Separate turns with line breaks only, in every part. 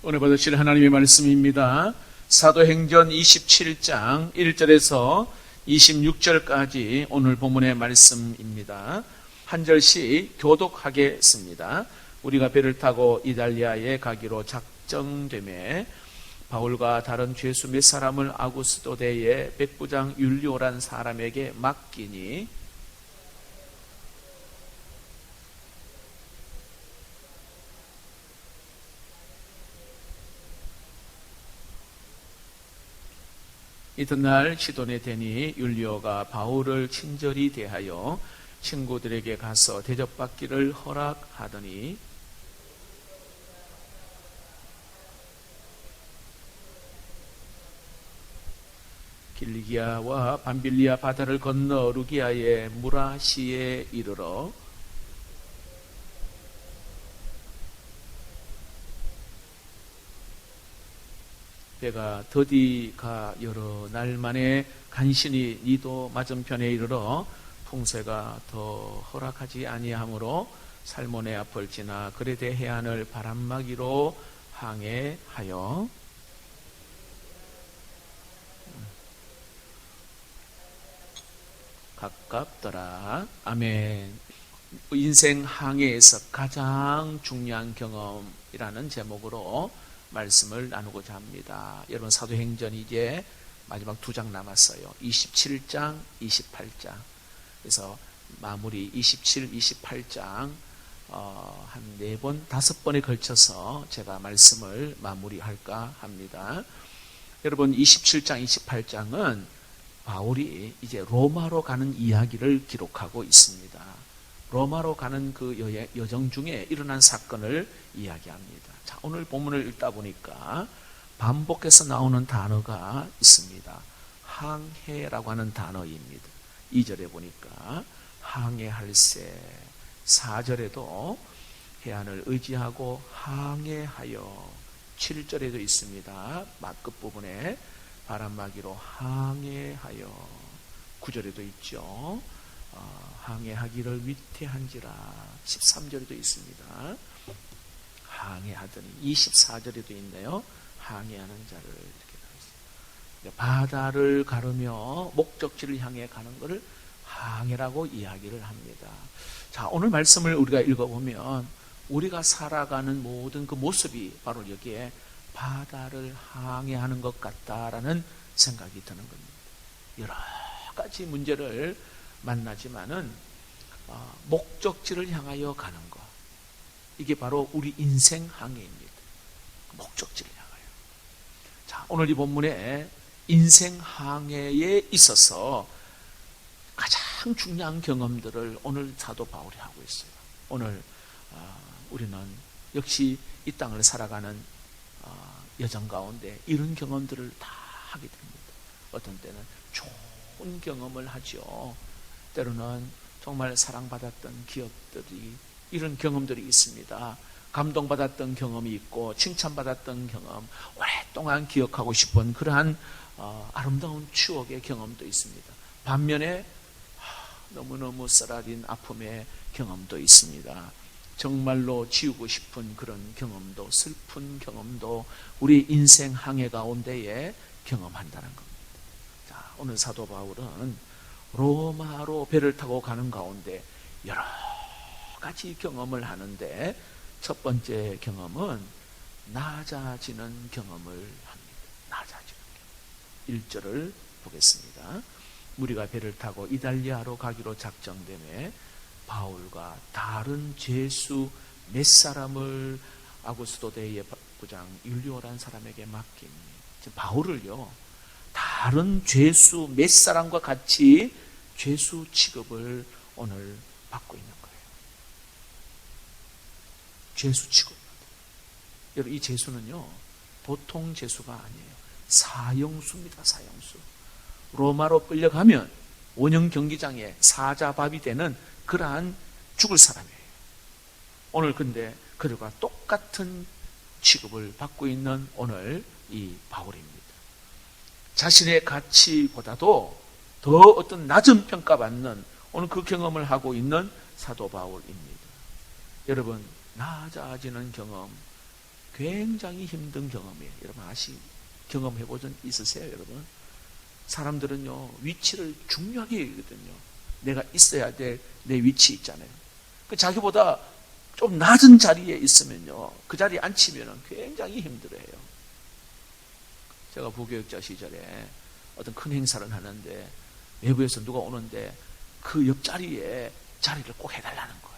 오늘 받으실 하나님의 말씀입니다. 사도행전 27장 1절에서 26절까지 오늘 본문의 말씀입니다. 한 절씩 교독하겠습니다. 우리가 배를 타고 이달리아에 가기로 작정되매 바울과 다른 죄수 몇 사람을 아구스도대의 백부장 율리오란 사람에게 맡기니 이튿날 시돈에 대니 율리오가 바울을 친절히 대하여 친구들에게 가서 대접받기를 허락하더니 길리기아와 밤빌리아 바다를 건너 루기아의 무라시에 이르러 배가 더디 가 여러 날 만에 간신히 니도 맞은편에 이르러 풍세가 더 허락하지 아니하므로 살모네 앞을 지나 그레데 해안을 바람막이로 항해하여 가깝더라. 아멘. 인생 항해에서 가장 중요한 경험이라는 제목으로 말씀을 나누고자 합니다. 여러분, 사도행전이 이제 마지막 2장 남았어요. 27장, 28장. 그래서 마무리 27, 28장 한 4번, 5번에 걸쳐서 제가 말씀을 마무리할까 합니다. 여러분, 27장, 28장은 바울이 이제 로마로 가는 이야기를 기록하고 있습니다. 로마로 가는 그 여정 중에 일어난 사건을 이야기합니다. 자, 오늘 본문을 읽다 보니까 반복해서 나오는 단어가 있습니다. 항해라고 하는 단어입니다. 2절에 보니까 항해할세, 4절에도 해안을 의지하고 항해하여, 7절에도 있습니다. 끝부분에 바람막이로 항해하여, 9절에도 있죠. 항해하기를 위태한지라, 13절에도 있습니다. 항해하더니, 24절에도 있네요. 항해하는 자를 이렇게 나왔습니다. 바다를 가르며 목적지를 향해 가는 것을 항해라고 이야기를 합니다. 자, 오늘 말씀을 우리가 읽어보면 우리가 살아가는 모든 그 모습이 바로 여기에 바다를 항해하는 것 같다라는 생각이 드는 겁니다. 여러 가지 문제를 만나지만은 목적지를 향하여 가는 것, 이게 바로 우리 인생 항해입니다. 목적지를 향하여. 자, 오늘 이 본문에 인생 항해에 있어서 가장 중요한 경험들을 오늘 사도 바울이 하고 있어요. 오늘 우리는 역시 이 땅을 살아가는 여정 가운데 이런 경험들을 다 하게 됩니다. 어떤 때는 좋은 경험을 하죠. 때로는 정말 사랑받았던 기업들이, 이런 경험들이 있습니다. 감동받았던 경험이 있고 칭찬받았던 경험, 오랫동안 기억하고 싶은 그러한 아름다운 추억의 경험도 있습니다. 반면에 너무너무 쓰라린 아픔의 경험도 있습니다. 정말로 지우고 싶은 그런 경험도, 슬픈 경험도 우리 인생 항해 가운데에 경험한다는 겁니다. 자, 오늘 사도 바울은 로마로 배를 타고 가는 가운데 여러 가지 경험을 하는데, 첫 번째 경험은 낮아지는 경험을 합니다. 낮아지는 경험. 1절을 보겠습니다. 우리가 배를 타고 이달리아로 가기로 작정되매 바울과 다른 죄수 몇 사람을 아구스도대의 부장 율리오란 사람에게 맡기니, 바울을요, 다른 죄수 몇 사람과 같이 죄수 취급을 오늘 받고 있는 거예요. 죄수 취급. 여러분, 이 죄수는요, 보통 죄수가 아니에요. 사형수입니다. 사형수. 로마로 끌려가면 원형 경기장에 사자밥이 되는 그러한 죽을 사람이에요. 오늘 근데 그들과 똑같은 취급을 받고 있는 오늘 이 바울입니다. 자신의 가치보다도 더 어떤 낮은 평가받는 오늘 그 경험을 하고 있는 사도 바울입니다. 여러분, 낮아지는 경험, 굉장히 힘든 경험이에요. 여러분 경험해본 적 있으세요, 여러분? 사람들은요, 위치를 중요하게 여기거든요. 내가 있어야 될 내 위치 있잖아요. 자기보다 좀 낮은 자리에 있으면요, 그 자리에 앉히면 굉장히 힘들어해요. 제가 부교육자 시절에 어떤 큰 행사를 하는데 외부에서 누가 오는데 그 옆자리에 자리를 꼭 해달라는 거예요.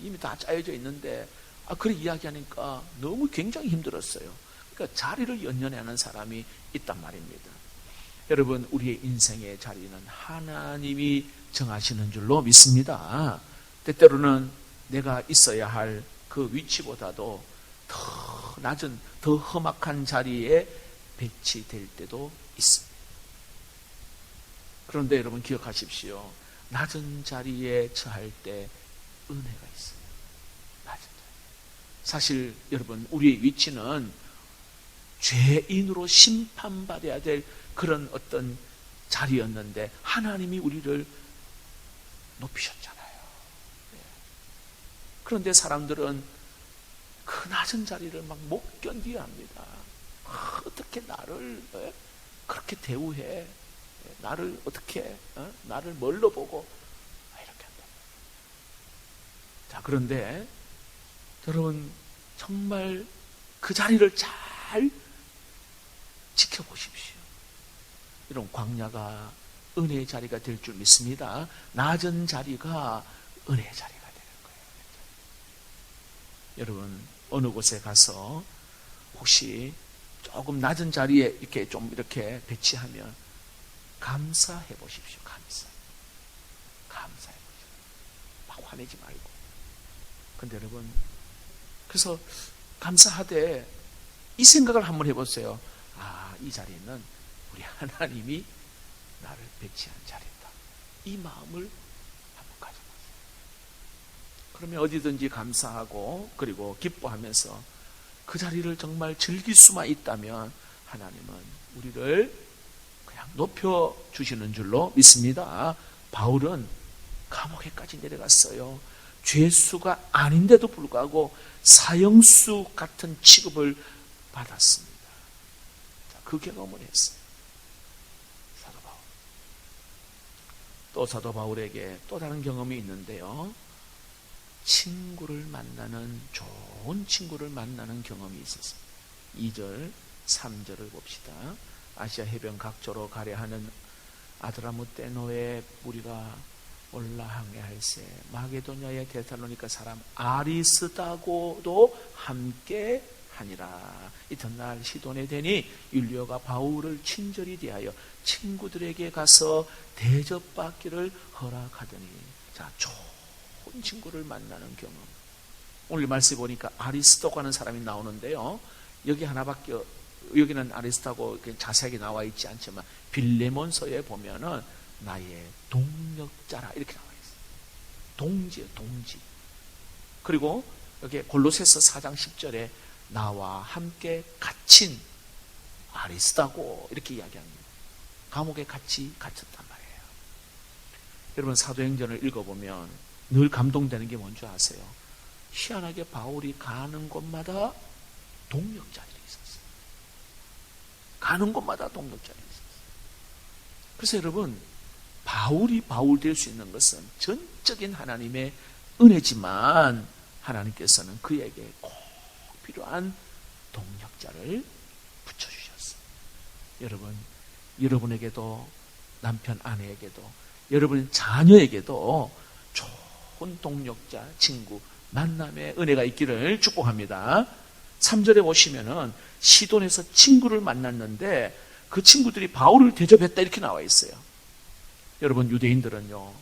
이미 다 짜여져 있는데 그래 이야기하니까 너무 굉장히 힘들었어요. 그러니까 자리를 연연하는 사람이 있단 말입니다. 여러분, 우리의 인생의 자리는 하나님이 정하시는 줄로 믿습니다. 때때로는 내가 있어야 할 그 위치보다도 더 낮은, 더 험악한 자리에 배치될 때도 있습니다. 그런데 여러분 기억하십시오. 낮은 자리에 처할 때 은혜가 있어요. 낮은 자리. 사실 여러분, 우리의 위치는 죄인으로 심판받아야 될 그런 어떤 자리였는데 하나님이 우리를 높이셨잖아요. 그런데 사람들은 그 낮은 자리를 막 못 견디야 합니다. 어떻게 나를 그렇게 대우해? 나를 어떻게, 나를 뭘로 보고 이렇게 한다. 자, 그런데 여러분 정말 그 자리를 잘 지켜보십시오. 이런 광야가 은혜의 자리가 될 줄 믿습니다. 낮은 자리가 은혜의 자리가 되는 거예요. 여러분, 어느 곳에 가서 혹시 조금 낮은 자리에 이렇게 좀 이렇게 배치하면 감사해 보십시오. 감사해 보십시오. 막 화내지 말고. 근데 여러분, 그래서 감사하되 이 생각을 한번 해보세요. 이 자리는 우리 하나님이 나를 배치한 자리다. 이 마음을 한번 가져보세요. 그러면 어디든지 감사하고 그리고 기뻐하면서 그 자리를 정말 즐길 수만 있다면 하나님은 우리를 그냥 높여주시는 줄로 믿습니다. 바울은 감옥에까지 내려갔어요. 죄수가 아닌데도 불구하고 사형수 같은 취급을 받았습니다. 그 경험을 했어요. 사도 바울. 또 사도 바울에게 또 다른 경험이 있는데요. 좋은 친구를 만나는 경험이 있었습니다. 2절, 3절을 봅시다. 아시아 해변 각조로 가려하는 아드라무떼노에 무리가 올라항해할세 마게도냐의 데살로니가 사람 아리스다고도 함께 하니라. 이튿날 시돈에 되니 율리오가 바울을 친절히 대하여 친구들에게 가서 대접받기를 허락하더니, 자, 좋은 친구를 만나는 경험. 오늘 말씀에 보니까 아리스도고 하는 사람이 나오는데요. 여기는 아리스도고 자세하게 나와 있지 않지만 빌레몬서에 보면은 나의 동력자라 이렇게 나와 있어요. 동지예요, 동지. 그리고 여기 골로새서 4장 10절에 나와 함께 갇힌 아리스다고 이렇게 이야기합니다. 감옥에 같이 갇혔단 말이에요. 여러분, 사도행전을 읽어보면 늘 감동되는 게 뭔지 아세요? 희한하게 바울이 가는 곳마다 동력자들이 있었어요. 가는 곳마다 동력자들이 있었어요. 그래서 여러분, 바울이 바울 될 수 있는 것은 전적인 하나님의 은혜지만 하나님께서는 그에게 꼭 필요한 동력자를 붙여주셨어요. 여러분, 여러분에게도 남편, 아내에게도 여러분 자녀에게도 좋은 동력자, 친구, 만남의 은혜가 있기를 축복합니다. 3절에 보시면은 시돈에서 친구를 만났는데 그 친구들이 바울을 대접했다 이렇게 나와 있어요. 여러분, 유대인들은요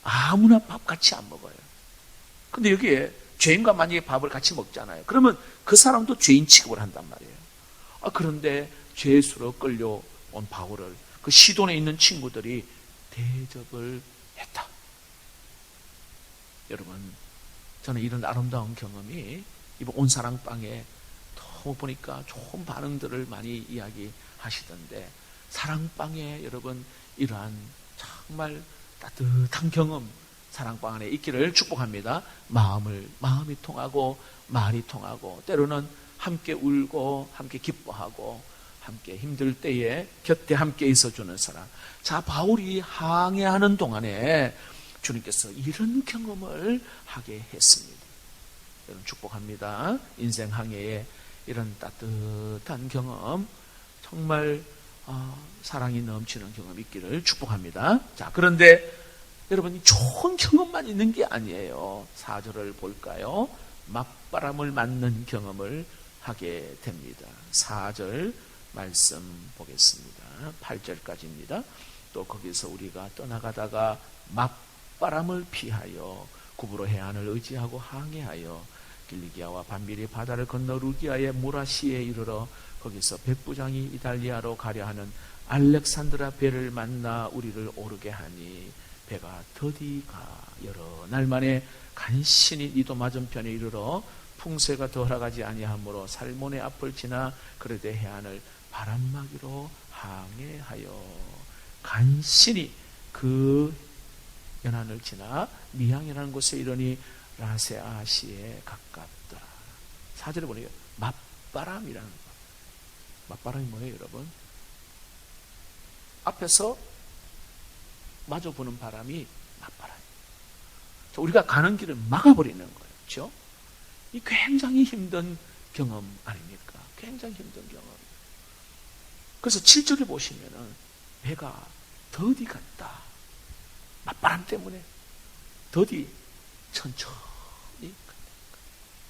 아무나 밥 같이 안 먹어요. 근데 여기에 죄인과 만약에 밥을 같이 먹잖아요. 그러면 그 사람도 죄인 취급을 한단 말이에요. 그런데 죄수로 끌려온 바울을 그 시돈에 있는 친구들이 대접을 했다. 여러분, 저는 이런 아름다운 경험이 이번 온사랑방에 너무 보니까 좋은 반응들을 많이 이야기하시던데, 사랑방에 여러분 이러한 정말 따뜻한 경험 사랑방 안에 있기를 축복합니다. 마음이 통하고 말이 통하고 때로는 함께 울고 함께 기뻐하고 함께 힘들 때에 곁에 함께 있어주는 사람. 자, 바울이 항해하는 동안에 주님께서 이런 경험을 하게 했습니다. 여러분 축복합니다. 인생 항해에 이런 따뜻한 경험, 정말 사랑이 넘치는 경험이 있기를 축복합니다. 자, 그런데 여러분 좋은 경험만 있는 게 아니에요. 4절을 볼까요? 맞바람을 맞는 경험을 하게 됩니다. 4절 말씀 보겠습니다. 8절까지입니다. 또 거기서 우리가 떠나가다가 맞바람을 피하여 구브로 해안을 의지하고 항해하여 길리기아와 반밀이 바다를 건너 루기아의 무라시에 이르러 거기서 백부장이 이달리아로 가려 하는 알렉산드라 배를 만나 우리를 오르게 하니 배가 더디가 여러 날 만에 간신히 이도 맞은편에 이르러 풍세가 더 허락하지 아니하므로 살몬의 앞을 지나 그르되 해안을 바람막이로 항해하여 간신히 그 연안을 지나 미항이라는 곳에 이르니 라세아시에 가깝더라. 4절에 보니까 맞바람이라는 거. 맞바람이 뭐예요, 여러분? 앞에서 마주 보는 바람이 맞바람. 우리가 가는 길을 막아버리는 거예요. 그렇죠? 이 굉장히 힘든 경험 아닙니까? 굉장히 힘든 경험. 그래서 7절을 보시면은 배가 더디 같다. 맞바람 때문에 더디 천천히.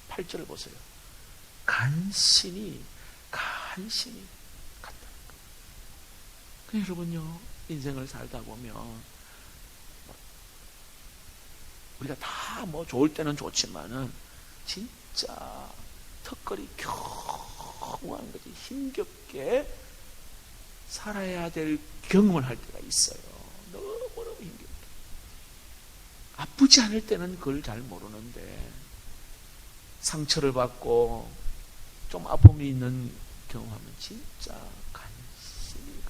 8절을 보세요. 간신히 갔다. 여러분요, 인생을 살다 보면 우리가 다 뭐 좋을 때는 좋지만은 진짜 턱걸이 경한 거지 힘겹게 살아야 될 경험을 할 때가 있어요. 너무너무 힘겹게. 아프지 않을 때는 그걸 잘 모르는데 상처를 받고 좀 아픔이 있는 경험하면 진짜 간신히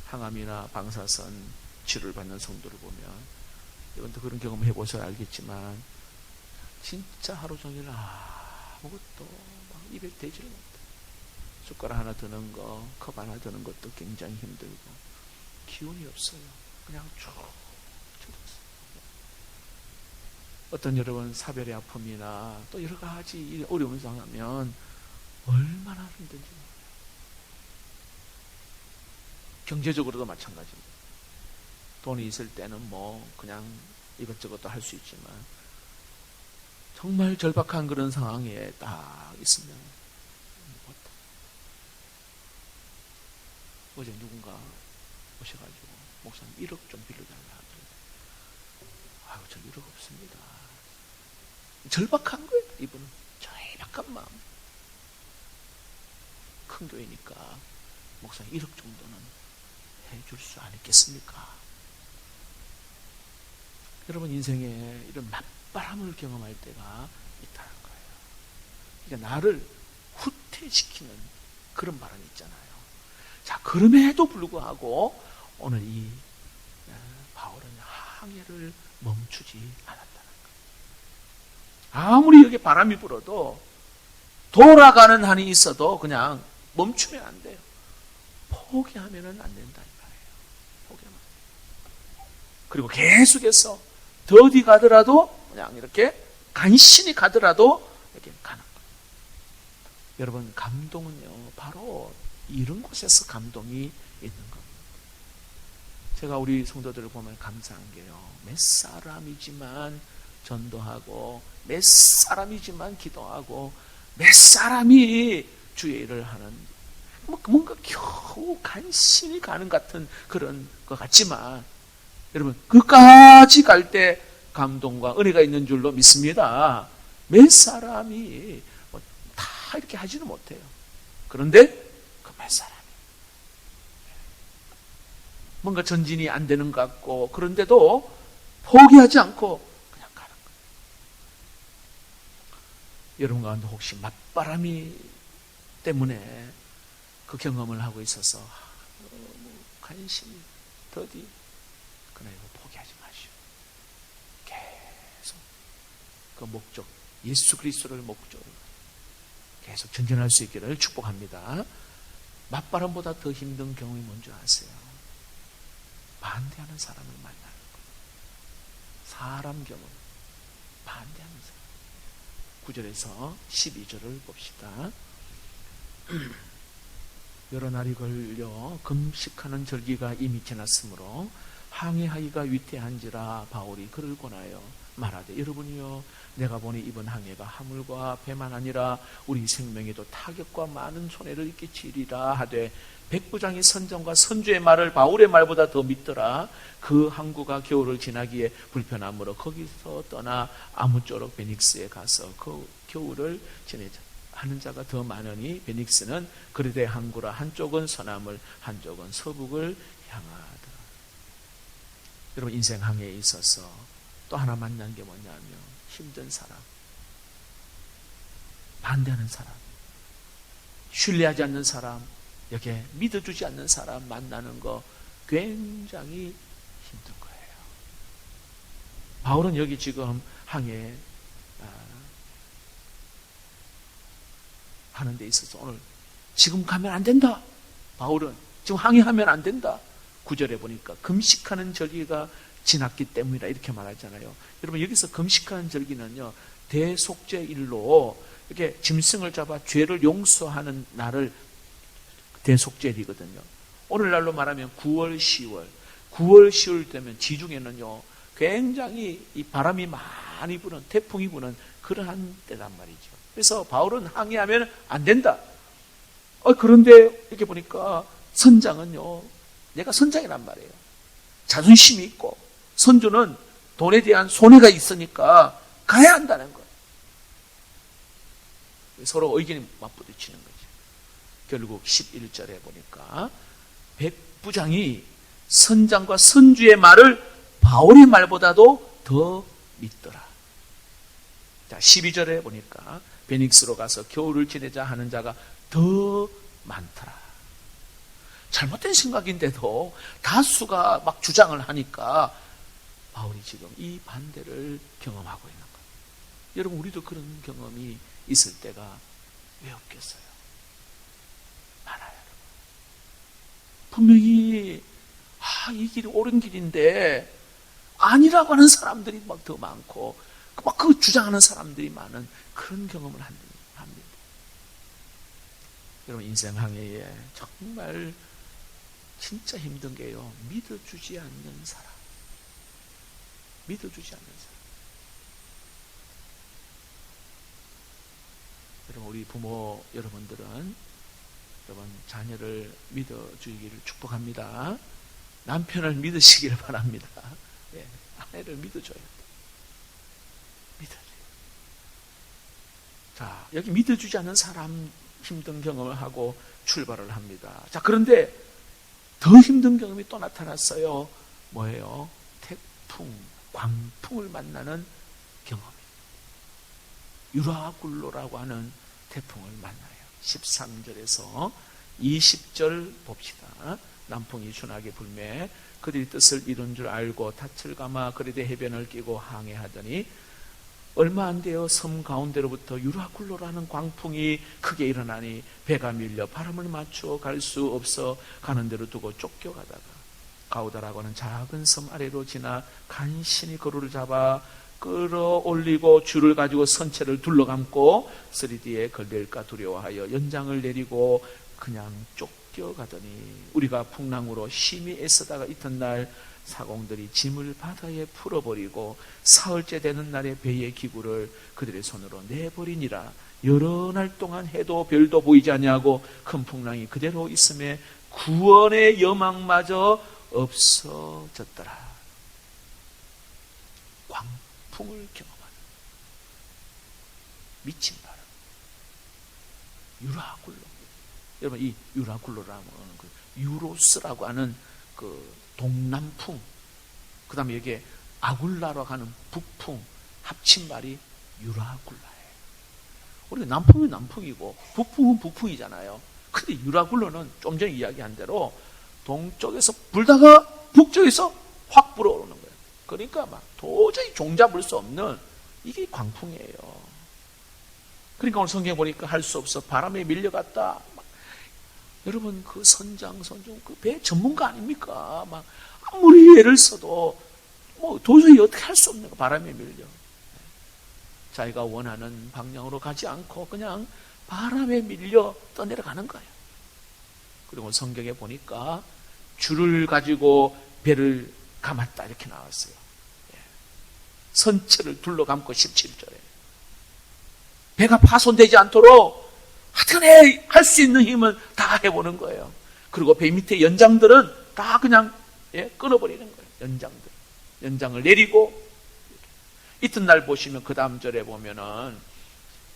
항암이나 방사선 치료를 받는 성도를 보면 여러분도 그런 경험을 해보셔야 알겠지만 진짜 하루 종일 아무것도 막 입에 대지를 못해. 숟가락 하나 드는 거, 컵 하나 드는 것도 굉장히 힘들고 기운이 없어요. 그냥 쭉 어떤 여러분 사별의 아픔이나 또 여러 가지 어려움을 당하면 얼마나 힘든지 몰라요. 경제적으로도 마찬가지입니다. 돈이 있을 때는 뭐 그냥 이것저것도 할 수 있지만 정말 절박한 그런 상황에 딱 있으면 못해. 어제 누군가 오셔가지고 목사님 1억 좀 빌려달라 하더라고요. 아유, 저 1억 없습니다. 절박한 거예요, 이분은. 절박한 마음. 큰 교회니까 목사님 1억 정도는 해줄 수 않겠습니까? 여러분 인생에 이런 맞바람을 경험할 때가 있다는 거예요. 그러니까 나를 후퇴시키는 그런 바람이 있잖아요. 자, 그럼에도 불구하고 오늘 이 바울은 항해를 멈추지 않았다는 거예요. 아무리 여기 바람이 불어도 돌아가는 한이 있어도 그냥 멈추면 안 돼요. 포기하면 안 된다 이 말이에요. 포기하면. 그리고 계속해서 더디 가더라도 그냥 이렇게 간신히 가더라도 이렇게 가는 거예요. 여러분 감동은요 바로 이런 곳에서 감동이 있는 겁니다. 제가 우리 성도들을 보면 감사한 게요. 몇 사람이지만 전도하고 몇 사람이지만 기도하고 몇 사람이 주의 일을 하는 뭔가 겨우 간신히 가는 같은 그런 것 같지만 여러분 끝까지 갈 때 감동과 은혜가 있는 줄로 믿습니다. 몇 사람이 다 이렇게 하지는 못해요. 그런데 그 몇 사람이 뭔가 전진이 안 되는 것 같고 그런데도 포기하지 않고 그냥 가는 거예요. 여러분 가운데 혹시 맞바람이 때문에 그 경험을 하고 있어서 너무 간신히 더디 그러나 이거 포기하지 마시오. 그 목적, 예수 그리스도를 목적으로 계속 전진할 수 있기를 축복합니다. 맞바람보다 더 힘든 경험이 뭔지 아세요? 반대하는 사람을 만나는 거예요. 사람 경험, 반대하는 사람. 9절에서 12절을 봅시다. 여러 날이 걸려 금식하는 절기가 이미 지났으므로 항해하기가 위태한지라 바울이 그를 권하여 말하되, 여러분이요, 내가 보니 이번 항해가 하물과 배만 아니라 우리 생명에도 타격과 많은 손해를 끼치리라 하되, 백부장이 선장과 선주의 말을 바울의 말보다 더 믿더라. 그 항구가 겨울을 지나기에 불편하므로 거기서 떠나 아무쪼록 베닉스에 가서 그 겨울을 지내자 하는 자가 더 많으니, 베닉스는 그리대 항구라. 한쪽은 서남을, 한쪽은 서북을 향하더라. 여러분, 인생 항해에 있어서 또 하나 만난 게 뭐냐면 힘든 사람, 반대하는 사람, 신뢰하지 않는 사람, 여기에 믿어주지 않는 사람 만나는 거 굉장히 힘든 거예요. 바울은 여기 지금 항해 하는 데 있어서 오늘 지금 가면 안 된다. 바울은 지금 항해하면 안 된다. 9절에 보니까 금식하는 절기가 지났기 때문이라 이렇게 말하잖아요. 여러분, 여기서 금식하는 절기는요, 대속죄일로 이렇게 짐승을 잡아 죄를 용서하는 날을 대속죄일이거든요. 오늘날로 말하면 9월, 10월 되면 지중해는요, 굉장히 이 바람이 많이 부는, 태풍이 부는 그러한 때란 말이죠. 그래서 바울은 항해하면 안 된다. 그런데 이렇게 보니까 선장은요, 내가 선장이란 말이에요. 자존심이 있고, 선주는 돈에 대한 손해가 있으니까 가야 한다는 거예요. 서로 의견이 맞부딪히는 거죠. 결국 11절에 보니까 백부장이 선장과 선주의 말을 바울의 말보다도 더 믿더라. 자, 12절에 보니까 베닉스로 가서 겨울을 지내자 하는 자가 더 많더라. 잘못된 생각인데도 다수가 막 주장을 하니까 바울이 지금 이 반대를 경험하고 있는 거예요. 여러분, 우리도 그런 경험이 있을 때가 왜 없겠어요? 많아요. 분명히 이 길이 옳은 길인데 아니라고 하는 사람들이 막 더 많고, 막 그 주장하는 사람들이 많은 그런 경험을 합니다. 여러분, 인생 항해에 정말 진짜 힘든 게요, 믿어주지 않는 사람. 믿어주지 않는 사람. 여러분, 우리 부모 여러분들은 여러분 자녀를 믿어주기를 축복합니다. 남편을 믿으시기를 바랍니다. 예, 아내를 믿어줘야 돼. 믿어줘요. 자, 여기 믿어주지 않는 사람 힘든 경험을 하고 출발을 합니다. 자, 그런데 더 힘든 경험이 또 나타났어요. 뭐예요? 태풍, 광풍을 만나는 경험이에요. 유라굴로라고 하는 태풍을 만나요. 13절에서 20절 봅시다. 남풍이 준하게 불매 그들이 뜻을 이룬 줄 알고 닻을 감아 그리되 해변을 끼고 항해하더니 얼마 안 되어 섬 가운데로부터 유라굴로라는 광풍이 크게 일어나니 배가 밀려 바람을 맞추어 갈 수 없어 가는 대로 두고 쫓겨가다가 가우다라고 하는 작은 섬 아래로 지나 간신히 그루를 잡아 끌어올리고 줄을 가지고 선체를 둘러감고 쓰리디에 걸릴까 두려워하여 연장을 내리고 그냥 쫓겨가더니 우리가 풍랑으로 심히 애쓰다가 이튿날 사공들이 짐을 바다에 풀어버리고 사흘째 되는 날에 배의 기구를 그들의 손으로 내버리니라. 여러 날 동안 해도 별도 보이지 아니하고 큰 풍랑이 그대로 있음에 구원의 여망마저 없어졌더라. 광풍을 경험하는 미친 바람, 유라굴로. 여러분, 이 유라굴로라고 하는 그 유로스라고 하는 그 동남풍, 그 다음에 여기에 아굴라라고 하는 북풍, 합친 말이 유라굴라예요. 우리가 남풍은 남풍이고 북풍은 북풍이잖아요. 근데 유라굴로는 좀 전에 이야기한 대로 동쪽에서 불다가 북쪽에서 확 불어오르는 거예요. 그러니까 막 도저히 종잡을 수 없는 이게 광풍이에요. 그러니까 오늘 성경 보니까 할 수 없어 바람에 밀려갔다. 여러분 그 선장 선종 그 배 전문가 아닙니까? 막 아무리 애를 써도 뭐 도저히 어떻게 할 수 없는 거 바람에 밀려. 자기가 원하는 방향으로 가지 않고 그냥 바람에 밀려 떠내려가는 거예요. 그리고 성경에 보니까 줄을 가지고 배를 감았다 이렇게 나왔어요. 선체를 둘러감고 17절에 배가 파손되지 않도록 하여튼에 할 수 있는 힘을 다 해보는 거예요. 그리고 배 밑에 연장들은 다 그냥 끊어버리는 거예요. 연장을 내리고 이튿날 보시면 그 다음 절에 보면은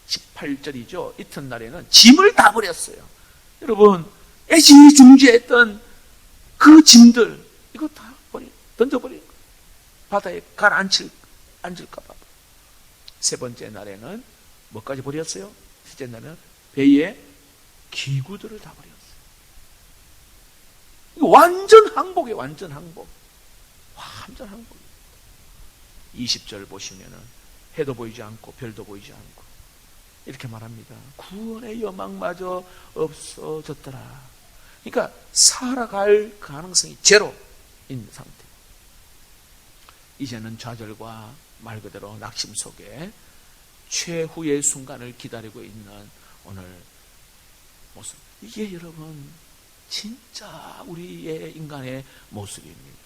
18절이죠. 이튿날에는 짐을 다 버렸어요. 여러분 애지중지했던 그 짐들 이거 다 던져버리는 거예요. 바다에 앉을까 봐. 세 번째 날에는 뭐까지 버렸어요? 셋째 날에는 배의 기구들을 다 버렸어요. 이거 완전 항복이에요. 완전 항복. 완전 항복. 20절 보시면은 해도 보이지 않고 별도 보이지 않고 이렇게 말합니다. 구원의 여망마저 없어졌더라. 그러니까 살아갈 가능성이 제로인 상태. 이제는 좌절과 말 그대로 낙심 속에 최후의 순간을 기다리고 있는 오늘 모습. 이게 여러분 진짜 우리의 인간의 모습입니다.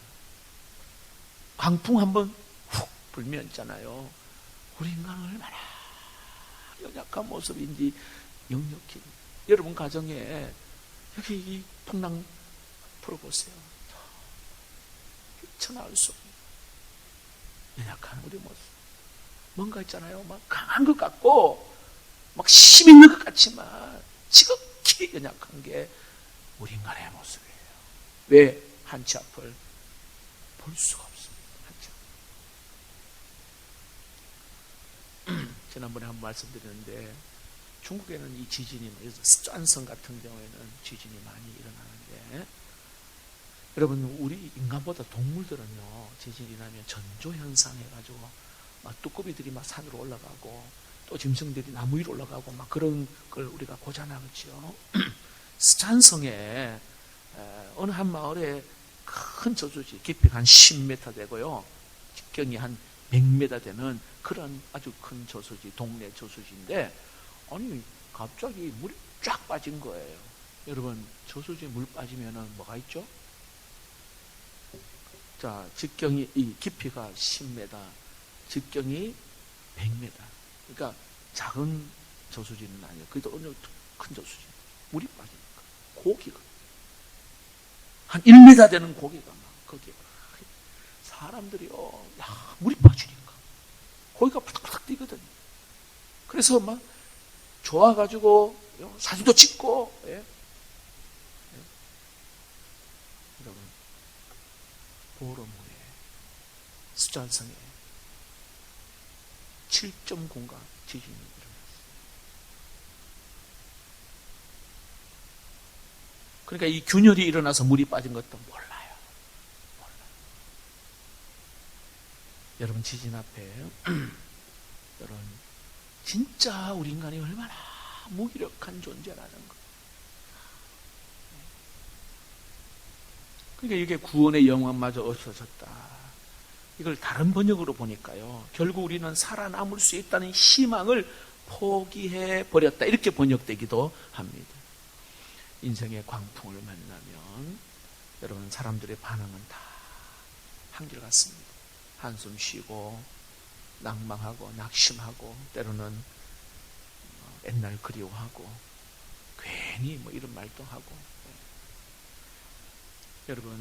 광풍 한번 훅 불면 있잖아요. 우리 인간은 얼마나 연약한 모습인지 역력히. 여러분 가정에 여기 이 풍랑 풀어보세요. 천하할 수 없는 연약한 우리 모습. 뭔가 있잖아요. 막 강한 것 같고 막 힘 있는 것 같지만 지극히 연약한 게 우리 인간의 모습이에요. 왜? 한치 앞을 볼 수가 없습니다. 한치 앞. 지난번에 한번 말씀드렸는데 중국에는 이 지진이 스촨성 같은 경우에는 지진이 많이 일어나는데 여러분 우리 인간보다 동물들은요 지진이 나면 전조현상 해가지고 막 뚜꺼비들이 막 산으로 올라가고 또 짐승들이 나무 위로 올라가고 막 그런 걸 우리가 보잖아요. 그렇죠? 스촨성에 어느 한 마을에 큰 저수지 깊이가 한 10m 되고요 직경이 한 100m 되는 그런 아주 큰 저수지, 동네 저수지인데 아니 갑자기 물이 쫙 빠진 거예요. 여러분 저수지에 물 빠지면은 뭐가 있죠? 자, 직경이 이 깊이가 10m, 직경이 100m. 그러니까 작은 저수지는 아니에요. 그래도 어느 큰 저수지. 물이 빠지니까 고기가 한 1m 되는 고기가 막 거기에 사람들이요, 야, 물이 빠지니까 고기가 푸닥푸닥 뛰거든요. 그래서 막 좋아가지고 사진도 찍고, 여러분 보름후에 스촨성에 7.9가 지진이 일어났어요. 그러니까 이 균열이 일어나서 물이 빠진 것도 몰라요. 여러분 지진 앞에 여러분 진짜 우리 인간이 얼마나 무기력한 존재라는 거. 그러니까 이게 구원의 영광마저 없어졌다. 이걸 다른 번역으로 보니까요. 결국 우리는 살아남을 수 있다는 희망을 포기해 버렸다. 이렇게 번역되기도 합니다. 인생의 광풍을 만나면 여러분 사람들의 반응은 다 한결같습니다. 한숨 쉬고 낭망하고 낙심하고 때로는 옛날 그리워하고 괜히 뭐 이런 말도 하고. 여러분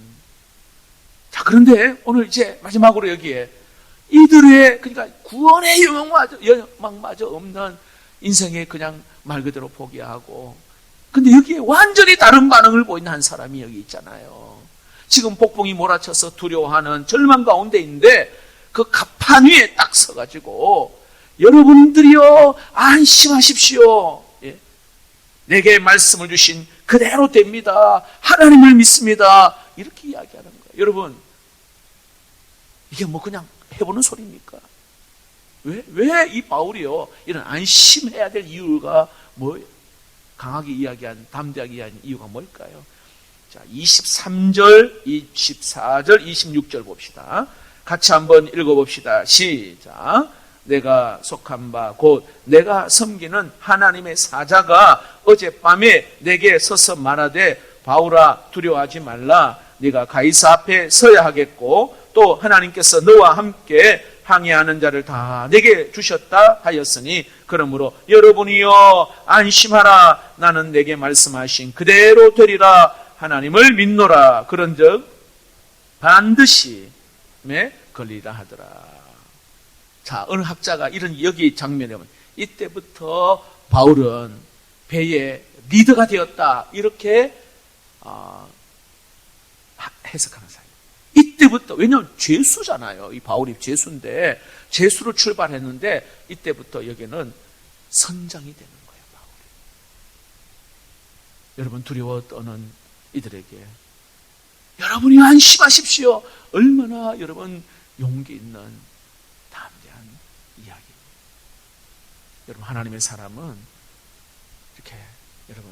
자 그런데 오늘 이제 마지막으로 여기에 이들의 그러니까 구원의 영광마저 없는 인생에 그냥 말 그대로 포기하고 근데 여기에 완전히 다른 반응을 보이는 한 사람이 여기 있잖아요. 지금 폭풍이 몰아쳐서 두려워하는 절망 가운데인데 그 갑판 위에 딱 서가지고 여러분들이요 안심하십시오. 내게 말씀을 주신 그대로 됩니다. 하나님을 믿습니다. 이렇게 이야기하는 거예요. 여러분 이게 뭐 그냥 해보는 소리입니까? 왜 이 바울이요? 이런 안심해야 될 이유가 뭐예요? 강하게 이야기한, 담대하게 이야기한 이유가 뭘까요? 자, 23절, 24절, 26절 봅시다. 같이 한번 읽어봅시다. 시작. 내가 속한 바 곧 내가 섬기는 하나님의 사자가 어젯밤에 내게 서서 말하되 바울아 두려워하지 말라. 네가 가이사 앞에 서야 하겠고 또 하나님께서 너와 함께 항해하는 자를 다 내게 주셨다 하였으니 그러므로 여러분이여 안심하라. 나는 내게 말씀하신 그대로 되리라. 하나님을 믿노라. 그런즉 반드시 걸리라 하더라. 자, 어느 학자가 이런 여기 장면에 보면 이때부터 바울은 배의 리더가 되었다. 이렇게 해석하는 사람. 이때부터, 왜냐하면 죄수잖아요. 이 바울이 죄수인데, 죄수로 출발했는데, 이때부터 여기는 선장이 되는 거예요, 바울이. 여러분, 두려워 떠는 이들에게, 여러분이 안심하십시오. 얼마나 여러분 용기 있는 담대한 이야기입니다. 여러분, 하나님의 사람은 이렇게, 여러분,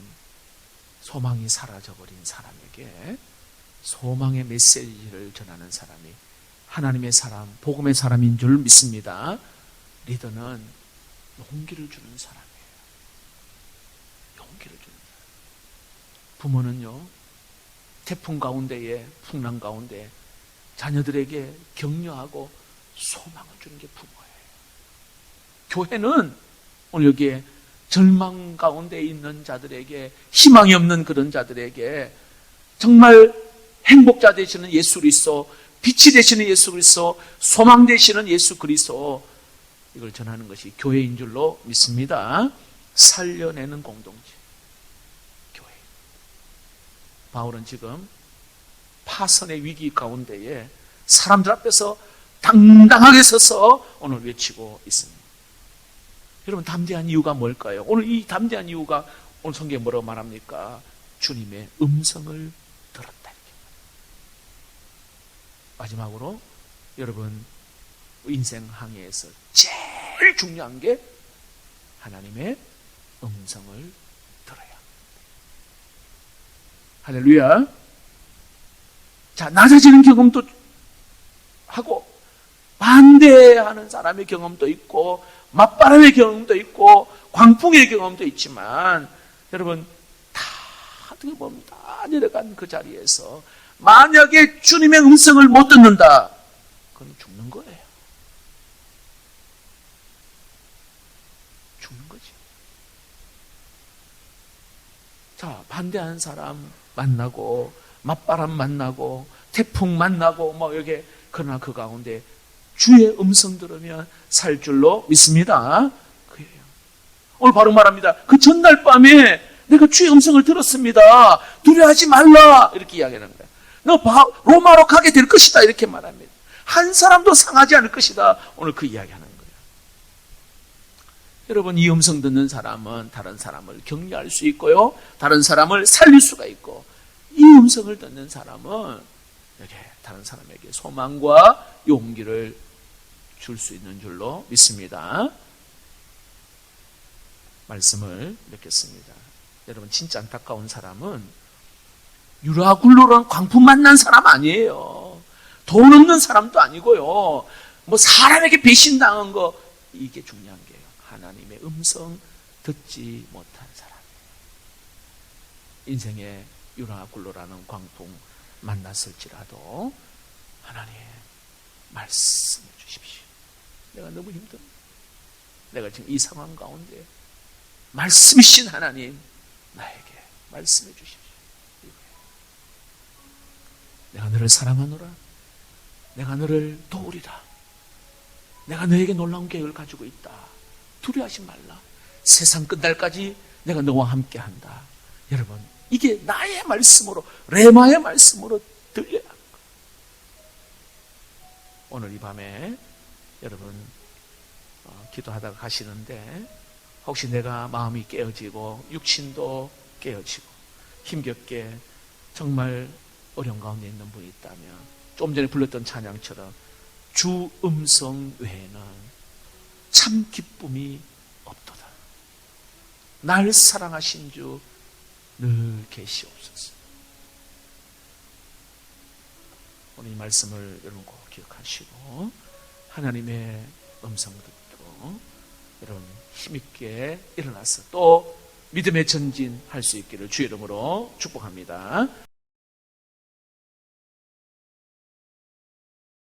소망이 사라져버린 사람에게 소망의 메시지를 전하는 사람이 하나님의 사람, 복음의 사람인 줄 믿습니다. 리더는 용기를 주는 사람이에요. 용기를 주는 사람. 부모는요, 태풍 가운데에, 풍랑 가운데 자녀들에게 격려하고 소망을 주는 게 부모예요. 교회는 오늘 여기에 절망 가운데 있는 자들에게, 희망이 없는 그런 자들에게 정말 행복자 되시는 예수 그리스도, 빛이 되시는 예수 그리스도, 소망 되시는 예수 그리스도, 이걸 전하는 것이 교회인 줄로 믿습니다. 살려내는 공동체, 교회. 바울은 지금 파선의 위기 가운데에 사람들 앞에서 당당하게 서서 오늘 외치고 있습니다. 여러분, 담대한 이유가 뭘까요? 오늘 이 담대한 이유가 오늘 성경에 뭐라고 말합니까? 주님의 음성을 들었다. 마지막으로 여러분 인생 항해에서 제일 중요한 게 하나님의 음성을 들어야 합니다. 할렐루야. 자, 낮아지는 경험도 하고 반대하는 사람의 경험도 있고 맞바람의 경험도 있고 광풍의 경험도 있지만 여러분 다 어떻게 보면 다 내려간 그 자리에서 만약에 주님의 음성을 못 듣는다, 그건 죽는 거예요. 죽는 거지. 자, 반대하는 사람 만나고 맞바람 만나고 태풍 만나고 뭐 여기, 그러나 그 가운데 주의 음성 들으면 살 줄로 믿습니다. 그래요. 오늘 바로 말합니다. 그 전날 밤에 내가 주의 음성을 들었습니다. 두려워하지 말라, 이렇게 이야기하는 거예요. 너 로마로 가게 될 것이다, 이렇게 말합니다. 한 사람도 상하지 않을 것이다. 오늘 그 이야기하는 거예요. 여러분, 이 음성 듣는 사람은 다른 사람을 격려할 수 있고요, 다른 사람을 살릴 수가 있고, 이 음성을 듣는 사람은 이렇게 다른 사람에게 소망과 용기를 줄 수 있는 줄로 믿습니다. 말씀을 맺겠습니다. 여러분, 진짜 안타까운 사람은 유라굴로란 광풍 만난 사람 아니에요. 돈 없는 사람도 아니고요. 뭐 사람에게 배신당한 거, 이게 중요한 게요. 하나님의 음성 듣지 못한 사람이에요. 인생에 유라굴로라는 광풍 만났을지라도 하나님 말씀해 주십시오. 내가 너무 힘들어. 내가 지금 이 상황 가운데 말씀이신 하나님 나에게 말씀해 주십시오. 내가 너를 사랑하노라. 내가 너를 도우리라. 내가 너에게 놀라운 계획을 가지고 있다. 두려워하지 말라. 세상 끝날까지 내가 너와 함께한다. 여러분, 이게 나의 말씀으로, 레마의 말씀으로 들려야 합니다. 오늘 이 밤에 여러분 기도하다가 가시는데 혹시 내가 마음이 깨어지고 육신도 깨어지고 힘겹게 정말 어려운 가운데 있는 분이 있다면 좀 전에 불렀던 찬양처럼 주 음성 외에는 참 기쁨이 없도다. 날 사랑하신 주 늘 계시옵소서. 오늘 이 말씀을 여러분 꼭 기억하시고 하나님의 음성 듣고 여러분 힘있게 일어나서 또 믿음의 전진할 수 있기를 주의 이름으로 축복합니다.